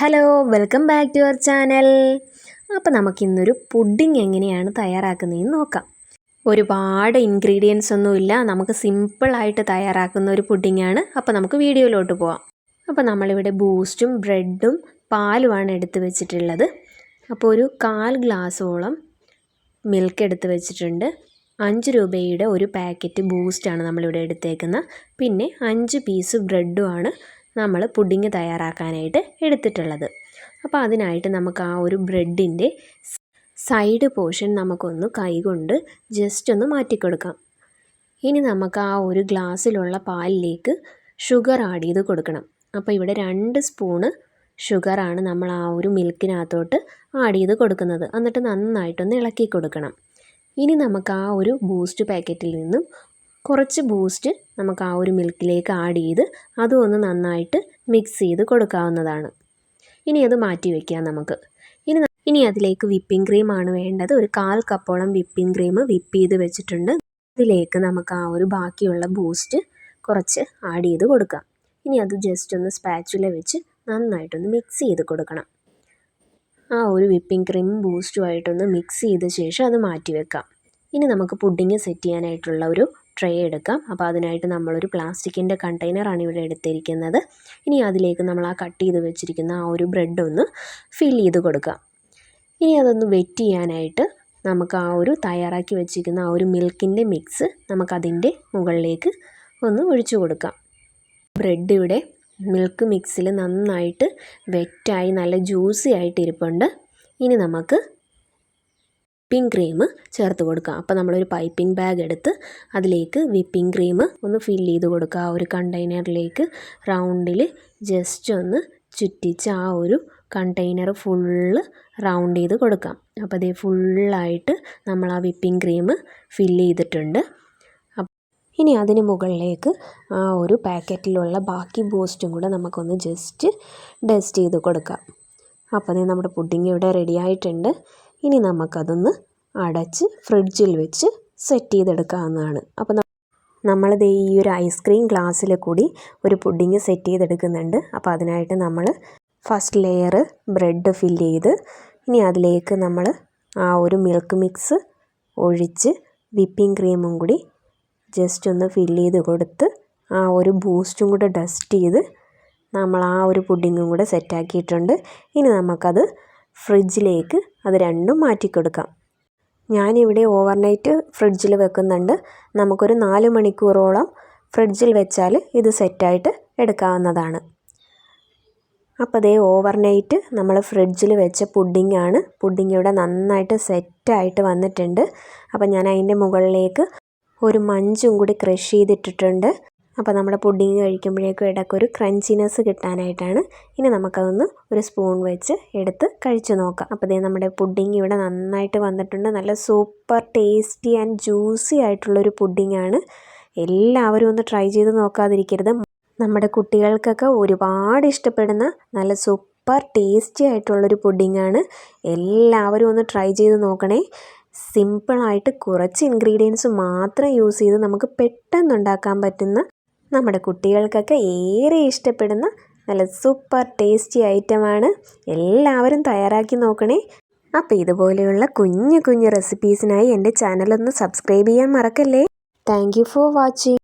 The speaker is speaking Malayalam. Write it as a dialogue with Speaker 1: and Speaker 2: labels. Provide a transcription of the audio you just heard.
Speaker 1: Hello, welcome back to our channel. അപ്പോൾ നമുക്കിന്നൊരു പുഡിംഗ് എങ്ങനെയാണ് തയ്യാറാക്കുന്നതെന്ന് നോക്കാം. ഒരുപാട് ഇൻഗ്രീഡിയൻസ് ഒന്നുമില്ല, നമുക്ക് സിമ്പിളായിട്ട് തയ്യാറാക്കുന്ന ഒരു പുഡിംഗാണ്. അപ്പോൾ നമുക്ക് വീഡിയോയിലോട്ട് പോവാം. അപ്പോൾ നമ്മളിവിടെ ബൂസ്റ്റും ബ്രെഡും പാലുമാണ് എടുത്ത് വെച്ചിട്ടുള്ളത്. അപ്പോൾ ഒരു 1/4 ഗ്ലാസോളം മിൽക്ക് എടുത്ത് വെച്ചിട്ടുണ്ട്. 5 രൂപയുടെ ഒരു പാക്കറ്റ് ബൂസ്റ്റാണ് നമ്മളിവിടെ എടുത്തേക്കുന്നത്. പിന്നെ 5 പീസ് ബ്രെഡുമാണ് നമ്മൾ പുഡിംഗ് തയ്യാറാക്കാനായിട്ട് എടുത്തിട്ടുള്ളത്. അപ്പോൾ അതിനായിട്ട് നമുക്ക് ആ ഒരു ബ്രെഡിൻ്റെ സൈഡ് പോർഷൻ നമുക്കൊന്ന് കൈകൊണ്ട് ജസ്റ്റ് ഒന്ന് മാറ്റിക്കൊടുക്കാം. ഇനി നമുക്ക് ആ ഒരു ഗ്ലാസ്സിലുള്ള പാലിലേക്ക് ഷുഗർ ആഡ് ചെയ്ത് കൊടുക്കണം. അപ്പോൾ ഇവിടെ 2 സ്പൂണ് ഷുഗറാണ് നമ്മൾ ആ ഒരു മിൽക്കിനകത്തോട്ട് ആഡ് ചെയ്ത് കൊടുക്കുന്നത്. എന്നിട്ട് നന്നായിട്ടൊന്ന് ഇളക്കി കൊടുക്കണം. ഇനി നമുക്ക് ആ ഒരു ബൂസ്റ്റ് പാക്കറ്റിൽ നിന്നും കുറച്ച് ബൂസ്റ്റ് നമുക്ക് ആ ഒരു മിൽക്കിലേക്ക് ആഡ് ചെയ്ത് അതും ഒന്ന് നന്നായിട്ട് മിക്സ് ചെയ്ത് കൊടുക്കാവുന്നതാണ്. ഇനി അത് മാറ്റി വയ്ക്കാം നമുക്ക്. ഇനി അതിലേക്ക് വിപ്പിംഗ് ക്രീമാണ് വേണ്ടത്. ഒരു 1/4 കപ്പോളം വിപ്പിംഗ് ക്രീം വിപ്പ് ചെയ്ത് വെച്ചിട്ടുണ്ട്. അതിലേക്ക് നമുക്ക് ആ ഒരു ബാക്കിയുള്ള ബൂസ്റ്റ് കുറച്ച് ആഡ് ചെയ്ത് കൊടുക്കാം. ഇനി അത് ജസ്റ്റ് ഒന്ന് സ്പാച്ചുല വെച്ച് നന്നായിട്ടൊന്ന് മിക്സ് ചെയ്ത് കൊടുക്കണം. ആ ഒരു വിപ്പിംഗ് ക്രീമും ബൂസ്റ്റുമായിട്ടൊന്ന് മിക്സ് ചെയ്ത ശേഷം അത് മാറ്റി വെക്കാം. ഇനി നമുക്ക് പുഡിംഗ് സെറ്റ് ചെയ്യാനായിട്ടുള്ള ഒരു ട്രേ എടുക്കാം. അപ്പോൾ അതിനായിട്ട് നമ്മളൊരു പ്ലാസ്റ്റിക്കിൻ്റെ കണ്ടെയ്നറാണ് ഇവിടെ എടുത്തിരിക്കുന്നത്. ഇനി അതിലേക്ക് നമ്മൾ ആ കട്ട് ചെയ്ത് വെച്ചിരിക്കുന്ന ആ ഒരു ബ്രെഡ് ഒന്ന് ഫിൽ ചെയ്ത് കൊടുക്കാം. ഇനി അതൊന്ന് വെറ്റ് ചെയ്യാനായിട്ട് നമുക്ക് ആ ഒരു തയ്യാറാക്കി വെച്ചിരിക്കുന്ന ആ ഒരു മിൽക്കിൻ്റെ മിക്സ് നമുക്കതിൻ്റെ മുകളിലേക്ക് ഒന്ന് ഒഴിച്ചു കൊടുക്കാം. ബ്രെഡ് ഇവിടെ മിൽക്ക് മിക്സിൽ നന്നായിട്ട് വെറ്റായി നല്ല ജ്യൂസി ആയിട്ട് ഇരിപ്പുണ്ട്. ഇനി നമുക്ക് വിപ്പിംഗ് ക്രീം ചേർത്ത് കൊടുക്കാം. അപ്പോൾ നമ്മളൊരു പൈപ്പിംഗ് ബാഗ് എടുത്ത് അതിലേക്ക് വിപ്പിംഗ് ക്രീം ഒന്ന് ഫിൽ ചെയ്ത് കൊടുക്കുക. ആ ഒരു കണ്ടെയ്നറിലേക്ക് റൗണ്ടിൽ ജസ്റ്റ് ഒന്ന് ചുറ്റിച്ച് ആ ഒരു കണ്ടെയ്നർ ഫുള്ള് റൗണ്ട് ചെയ്ത് കൊടുക്കാം. അപ്പോൾ അതേ ഫുള്ളായിട്ട് നമ്മൾ ആ വിപ്പിംഗ് ക്രീം ഫിൽ ചെയ്തിട്ടുണ്ട്. ഇനി അതിന് മുകളിലേക്ക് ആ ഒരു പാക്കറ്റിലുള്ള ബാക്കി ബൂസ്റ്റും കൂടെ നമുക്കൊന്ന് ജസ്റ്റ് ഡസ്റ്റ് ചെയ്ത് കൊടുക്കാം. അപ്പോൾ അതേ നമ്മുടെ പുഡിംഗ് ഇവിടെ റെഡി ആയിട്ടുണ്ട്. ഇനി നമുക്കതൊന്ന് അടച്ച് ഫ്രിഡ്ജിൽ വെച്ച് സെറ്റ് ചെയ്തെടുക്കാവുന്നതാണ്. അപ്പോൾ നമ്മളിത് ഈ ഒരു ഐസ്ക്രീം ഗ്ലാസ്സിൽ കൂടി ഒരു പുഡിംഗ് സെറ്റ് ചെയ്തെടുക്കുന്നുണ്ട്. അപ്പോൾ അതിനായിട്ട് നമ്മൾ ഫസ്റ്റ് ലെയർ ബ്രെഡ് ഫില്ല് ചെയ്ത് ഇനി അതിലേക്ക് നമ്മൾ ആ ഒരു മിൽക്ക് മിക്സ് ഒഴിച്ച് വിപ്പിംഗ് ക്രീമും കൂടി ജസ്റ്റ് ഒന്ന് ഫില്ല് ചെയ്ത് കൊടുത്ത് ആ ഒരു ബൂസ്റ്റും കൂടെ ഡസ്റ്റ് ചെയ്ത് നമ്മൾ ആ ഒരു പുഡിങ്ങും കൂടെ സെറ്റാക്കിയിട്ടുണ്ട്. ഇനി നമുക്കത് ഫ്രിഡ്ജിലേക്ക് അത് രണ്ടും മാറ്റിക്കൊടുക്കാം. ഞാനിവിടെ ഓവർനൈറ്റ് ഫ്രിഡ്ജിൽ വെക്കുന്നുണ്ട്. നമുക്കൊരു 4 മണിക്കൂറോളം ഫ്രിഡ്ജിൽ വെച്ചാൽ ഇത് സെറ്റായിട്ട് എടുക്കാവുന്നതാണ്. അപ്പോൾ അതേ ഓവർനൈറ്റ് നമ്മൾ ഫ്രിഡ്ജിൽ വെച്ച പുഡിങ്ങാണ്. പുഡിങ് ഇവിടെ നന്നായിട്ട് സെറ്റായിട്ട് വന്നിട്ടുണ്ട്. അപ്പോൾ ഞാൻ അതിൻ്റെ മുകളിലേക്ക് ഒരു മഞ്ചും കൂടി ക്രഷ് ചെയ്തിട്ടിട്ടുണ്ട്. അപ്പോൾ നമ്മുടെ പുഡിങ് കഴിക്കുമ്പോഴേക്കും ഇടയ്ക്കൊരു ക്രഞ്ചിനെസ് കിട്ടാനായിട്ടാണ്. ഇനി നമുക്കതൊന്ന് ഒരു സ്പൂൺ വെച്ച് എടുത്ത് കഴിച്ച് നോക്കാം. അപ്പോൾ ഇതേ നമ്മുടെ പുഡിങ് ഇവിടെ നന്നായിട്ട് വന്നിട്ടുണ്ട്. നല്ല സൂപ്പർ ടേസ്റ്റി ആൻഡ് ജ്യൂസി ആയിട്ടുള്ളൊരു പുഡിങ്ങാണ്. എല്ലാവരും ഒന്ന് ട്രൈ ചെയ്ത് നോക്കാതിരിക്കരുത്. നമ്മുടെ കുട്ടികൾക്കൊക്കെ ഒരുപാട് ഇഷ്ടപ്പെടുന്ന നല്ല സൂപ്പർ ടേസ്റ്റി ആയിട്ടുള്ളൊരു പുഡിങ്ങാണ്. എല്ലാവരും ഒന്ന് ട്രൈ ചെയ്ത് നോക്കണേ. സിമ്പിളായിട്ട് കുറച്ച് ഇൻഗ്രീഡിയൻസ് മാത്രം യൂസ് ചെയ്ത് നമുക്ക് പെട്ടെന്ന് ഉണ്ടാക്കാൻ പറ്റുന്ന നമ്മുടെ കുട്ടികൾക്കൊക്കെ ഏറെ ഇഷ്ടപ്പെടുന്ന നല്ല സൂപ്പർ ടേസ്റ്റി ഐറ്റമാണ്. എല്ലാവരും തയ്യാറാക്കി നോക്കണേ. അപ്പോൾ ഇതുപോലെയുള്ള കുഞ്ഞു കുഞ്ഞു റെസിപ്പീസിനായി എൻ്റെ ചാനലൊന്ന് സബ്സ്ക്രൈബ് ചെയ്യാൻ മറക്കല്ലേ. Thank you for watching.